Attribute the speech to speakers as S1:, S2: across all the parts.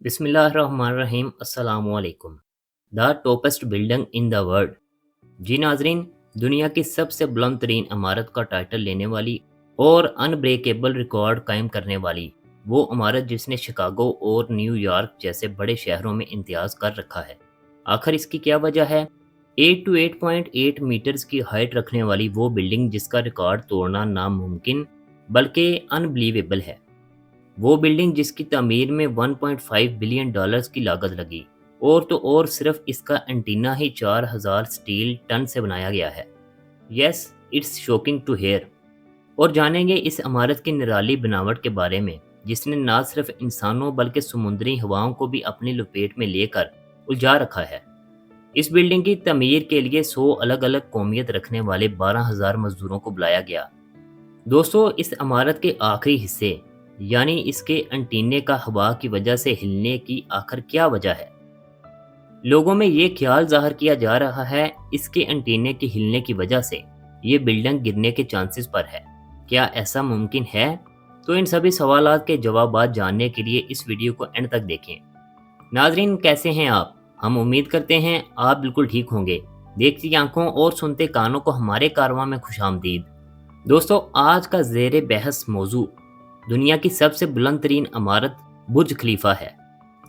S1: बिस्मिल्लाहिर्रहमानिर्रहीम अस्सलाम वालेकुम। The toppest building in the world. जी नाजरीन, दुनिया की सबसे बुलंद तरीन इमारत का टाइटल लेने वाली और अनब्रेकेबल रिकॉर्ड कायम करने वाली वो इमारत जिसने शिकागो और न्यूयॉर्क जैसे बड़े शहरों में इम्तियाज़ कर रखा है। आखिर इसकी क्या वजह है? 8 टू 8.8 मीटर्स की हाइट रखने वाली वो बिल्डिंग जिसका रिकॉर्ड तोड़ना नामुमकिन बल्कि अनबिलीवेबल है। वो बिल्डिंग जिसकी तामीर में 1.5 बिलियन डॉलर्स की लागत लगी और तो और सिर्फ इसका एंटीना ही 4000 स्टील टन से बनाया गया है। Yes, it's shocking to hear. और जानेंगे इस इमारत की निराली बनावट के बारे में जिसने ना सिर्फ इंसानों बल्कि समुद्री हवाओं को भी अपनी लपेट में लेकर उलझा रखा है। इस बिल्डिंग की तमीर के लिए 100 अलग अलग कौमियत रखने वाले 12,000 मजदूरों को बुलाया गया। दोस्तों, इस इमारत के आखिरी हिस्से यानी इसके एंटीने का हवा की वजह से हिलने की आखिर क्या वजह है? लोगों में ये ख्याल जाहिर किया जा रहा है इसके एंटीने के हिलने की वजह से ये बिल्डिंग गिरने के चांसेस पर है। क्या ऐसा मुमकिन है? तो इन सभी सवालात के जवाबात जानने के लिए इस वीडियो को एंड तक देखें। नाजरीन, कैसे हैं आप? हम उम्मीद करते हैं आप बिल्कुल ठीक होंगे। देखती आंखों और सुनते कानों को हमारे कारवां में खुशामदीद। दोस्तों, आज का ज़ेरे बहस मौजू दुनिया की सबसे बुलंद तरीन इमारत बुर्ज खलीफा है।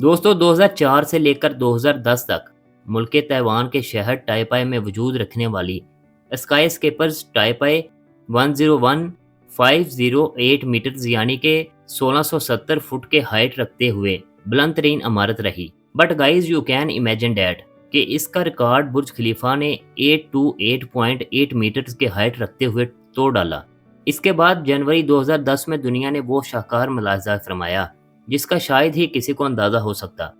S1: दोस्तों, 2004 से लेकर 2010 तक मुल्क ताइवान के शहर टाइपाई में वजूद रखने वाली स्काई स्केपर्स टाइपाई 101,508 मीटर्स यानी कि 1670 फुट के हाइट रखते हुए बुलंद तरीन इमारत रही। But guys, you can imagine that कि इसका रिकॉर्ड बुर्ज खलीफा ने 8 टू 8.8 मीटर्स के हाइट रखते हुए तोड़ डाला। इसके बाद जनवरी 2010 में दुनिया ने वो शाहकार मुलाहजा फरमाया जिसका शायद ही किसी को अंदाज़ा हो सकता।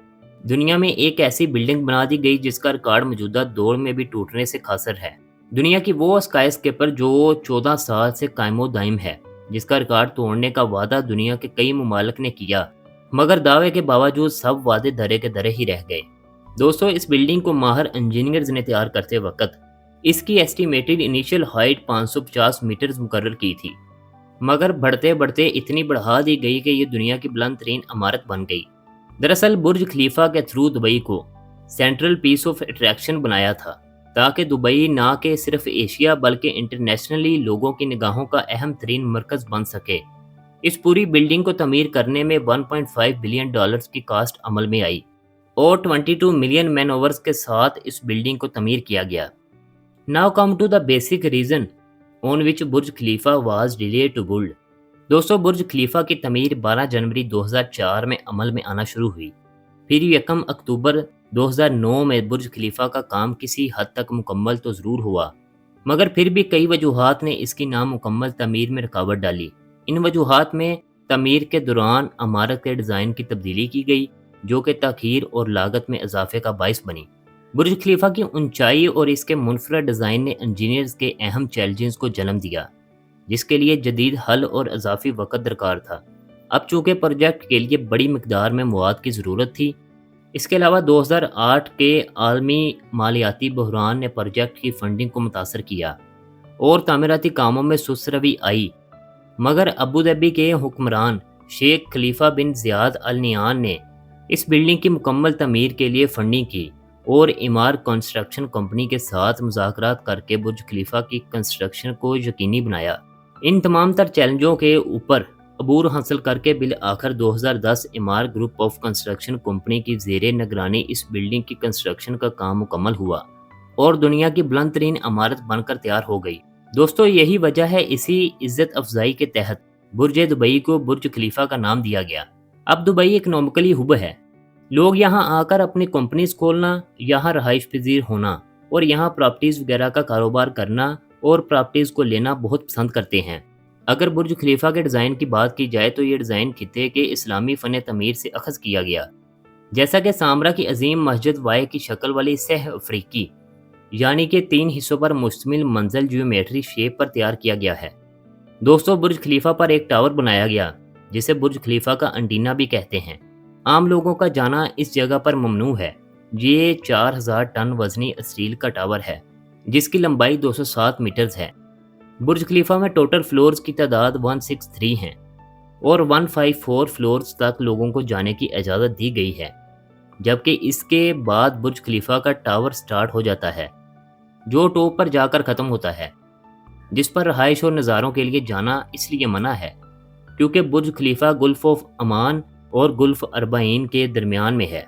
S1: दुनिया में एक ऐसी बिल्डिंग बना दी गई जिसका रिकॉर्ड मौजूदा दौर में भी टूटने से खासर है। दुनिया की वो स्काई स्केपर जो 14 साल से कायमो दाइम है, जिसका रिकॉर्ड तोड़ने का वादा दुनिया के कई मुमालिक ने किया, मगर दावे के बावजूद सब वादे धरे के धरे ही रह गए। दोस्तों, इस बिल्डिंग को माहिर इंजीनियर्स ने तैयार करते वक्त इसकी एस्टिमेटेड इनिशियल हाइट 550 मीटर्स मुकर्रर की थी, मगर बढ़ते बढ़ते इतनी बढ़ा दी गई कि ये दुनिया की बुलंद तरीन इमारत बन गई। दरअसल बुर्ज खलीफा के थ्रू दुबई को सेंट्रल पीस ऑफ अट्रैक्शन बनाया था ताकि दुबई ना के सिर्फ एशिया बल्कि इंटरनेशनली लोगों की निगाहों का अहम तरीन मरकज बन सके। इस पूरी बिल्डिंग को तमीर करने में 1.5 बिलियन डॉलर्स की कास्ट अमल में आई और 22 मिलियन मैन ओवर्स के साथ इस बिल्डिंग को तमीर किया गया। Now come to the basic reason on which Burj Khalifa was delayed to build। दोस्तों, बुर्ज खलीफा की तमीर 12 जनवरी 2004 में अमल में आना शुरू हुई। फिर 1 अक्टूबर 2009 में बुर्ज खलीफा का काम किसी हद तक मुकम्मल तो ज़रूर हुआ, मगर फिर भी कई वजूहात ने इसकी नामुकम्मल तमीर में रुकावट डाली। इन वजूहात में तमीर के दौरान इमारत के डिज़ाइन की तब्दीली की गई जो कि ताख़ीर और लागत में इजाफे का बाइस बनी। बुर्ज खलीफा की ऊंचाई और इसके मुनफरद डिज़ाइन ने इंजीनियर्स के अहम चैलेंजेस को जन्म दिया जिसके लिए जदीद हल और इजाफी वक़्त दरकार था। अब चूँकि प्रोजेक्ट के लिए बड़ी मकदार में मवाद की ज़रूरत थी, इसके अलावा 2008 के आलमी मालियाती बहरान ने प्रोजेक्ट की फंडिंग को मुतासर किया और तामीराती कामों में सुस्त-रवी आई, मगर अबू धाबी के हुक्मरान शेख खलीफा बिन ज़ियाद अल नहयान ने इस बिल्डिंग की मुकम्मल तमीर के लिए फंडिंग की और इमार कंस्ट्रक्शन कंपनी के साथ मुज़ाकरात करके बुर्ज खलीफा की कंस्ट्रक्शन को यकीनी बनाया। इन तमाम तर चैलेंजों के ऊपर अबूर हासिल करके बिल आखिर 2010 इमार ग्रुप ऑफ कंस्ट्रक्शन कंपनी की ज़ेरे निगरानी इस बिल्डिंग की कंस्ट्रक्शन का काम मुकम्मल हुआ और दुनिया की बुलंद तरीन इमारत बनकर तैयार हो गई। दोस्तों, यही वजह है इसी इज्जत अफजाई के तहत बुर्ज दुबई को बुर्ज खलीफा का नाम दिया गया। अब दुबई इकनॉमिकली हुब है। लोग यहाँ आकर अपनी कंपनीज खोलना, यहाँ रहाइश पजीर होना और यहाँ प्रॉपर्टीज़ वगैरह का कारोबार करना और प्रॉपर्टीज़ को लेना बहुत पसंद करते हैं। अगर बुर्ज खलीफा के डिज़ाइन की बात की जाए तो ये डिज़ाइन खिते के इस्लामी फ़न तमीर से अखज़ किया गया, जैसा कि सामरा की अजीम मस्जिद वाई की शक्ल वाली सह अफ्रीकी यानी कि 3 हिस्सों पर मुश्तमिल मंजिल जियोमेट्री शेप पर तैयार किया गया है। दोस्तों, बुर्ज खलीफा पर एक टावर बनाया गया जिसे बुर्ज खलीफा का एंटीना भी कहते हैं। आम लोगों का जाना इस जगह पर ममनू है। ये 4000 टन वजनी स्टील का टावर है जिसकी लंबाई 207 मीटर्स है। बुर्ज खलीफा में टोटल फ्लोर्स की तादाद 163 हैं। اور 154 فلورز تک لوگوں کو جانے کی اجازت دی گئی ہے، جبکہ اس کے بعد برج خلیفہ کا ٹاور سٹارٹ ہو جاتا ہے جو ٹاپ پر جا کر ختم ہوتا ہے، جس پر رہائش اور نظاروں کے لیے جانا اس لیے منع ہے کیونکہ برج خلیفہ گلف آف عمان اور گلف اربعین کے درمیان میں ہے۔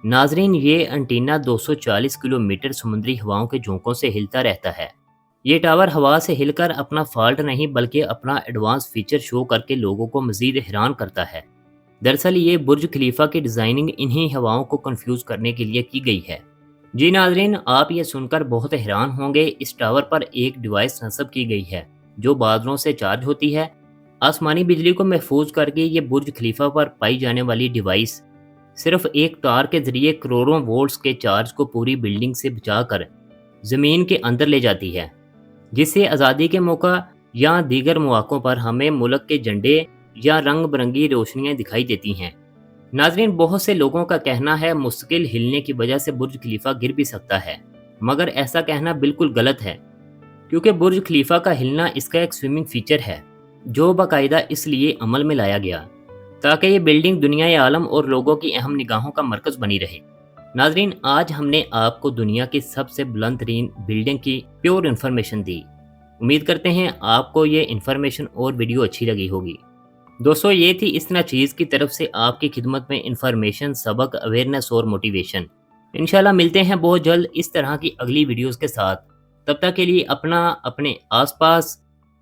S1: ناظرین، یہ انٹینا 240 کلومیٹر سمندری ہواؤں کے جھونکوں سے ہلتا رہتا ہے۔ یہ ٹاور ہوا سے ہل کر اپنا فالٹ نہیں بلکہ اپنا ایڈوانس فیچر شو کر کے لوگوں کو مزید حیران کرتا ہے۔ دراصل یہ برج خلیفہ کی ڈیزائننگ انہی ہواؤں کو کنفیوز کرنے کے لیے کی گئی ہے۔ جی ناظرین، آپ یہ سن کر بہت حیران ہوں گے، اس ٹاور پر ایک ڈیوائس نصب کی گئی ہے جو بادلوں سے چارج ہوتی ہے۔ آسمانی بجلی کو محفوظ کر کے یہ برج خلیفہ پر پائی جانے والی ڈیوائس صرف ایک تار کے ذریعے کروڑوں وولٹس کے چارج کو پوری بلڈنگ سے بچا کر زمین کے اندر لے جاتی ہے، جس سے آزادی کے موقع یا دیگر مواقعوں پر ہمیں ملک کے جھنڈے یا رنگ برنگی روشنیاں دکھائی دیتی ہیں۔ ناظرین، بہت سے لوگوں کا کہنا ہے مستقل ہلنے کی وجہ سے برج خلیفہ گر بھی سکتا ہے، مگر ایسا کہنا بالکل غلط ہے کیونکہ برج خلیفہ کا ہلنا اس کا ایک سوئمنگ فیچر ہے جو باقاعدہ اس لیے عمل میں لایا گیا تاکہ یہ بلڈنگ دنیا عالم اور لوگوں کی اہم نگاہوں کا مرکز بنی رہے۔ ناظرین، آج ہم نے آپ کو دنیا کی سب سے بلند ترین بلڈنگ کی پیور انفارمیشن دی۔ امید کرتے ہیں آپ کو یہ انفارمیشن اور ویڈیو اچھی لگی ہوگی۔ دوستو، یہ تھی اس طرح چیز کی طرف سے آپ کی خدمت میں انفارمیشن، سبق، اویئرنیس اور موٹیویشن۔ انشاءاللہ ملتے ہیں بہت جلد اس طرح کی اگلی ویڈیوز کے ساتھ۔ تب تک کے لیے اپنا، اپنے آس پاس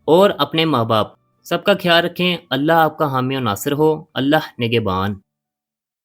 S1: اور اپنے ماں باپ سب کا خیال رکھیں۔ اللہ آپ کا حامی و ناصر ہو۔ اللہ نگہبان۔